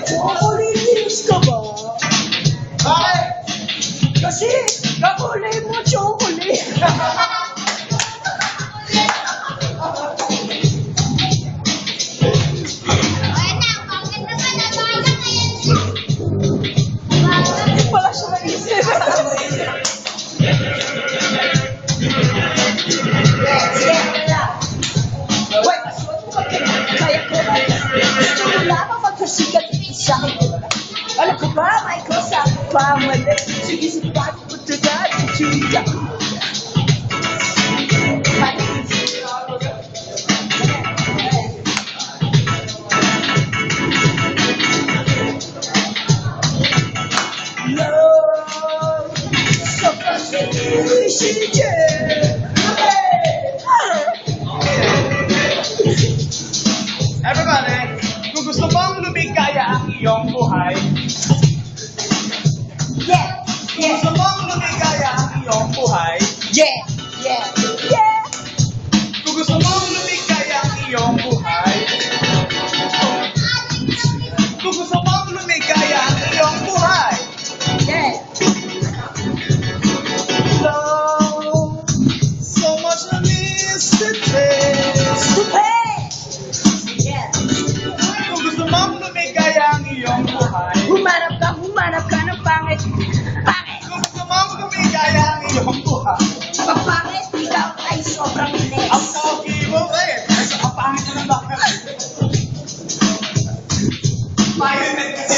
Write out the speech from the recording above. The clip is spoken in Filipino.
Chocolate ka ba? Bakit? Kasi kakulay mo chocolate. Hindi pala siya naisip. Wait, kaya ko ba? Wala pa magkasikat sa akin. Alam ko ba, may kasama pa mali. Sige, sipat ko tagad. Chuya. Love, sa pasigil, Everybody, kung gusto mong lumigaya ang iyong buhay, yeah, kung yeah, gusto mong lumigaya ang iyong buhay, yeah, yeah, yeah. kung gusto mong lumigaya ang iyong buhay, kung gusto mong lumigaya ang iyong buhay, Yeah. love, so much I miss today. Stupid! Yeah. Kung gusto mong lumigaya ang iyong buhay, Humanap ka ng pangit. Pangit! kung gusto mong lumigaya ang iyong buhay, Pag pangit, ikaw ay sobrang next. ang pogi mo eh, ay sa kapangit na lang bakit? Pahit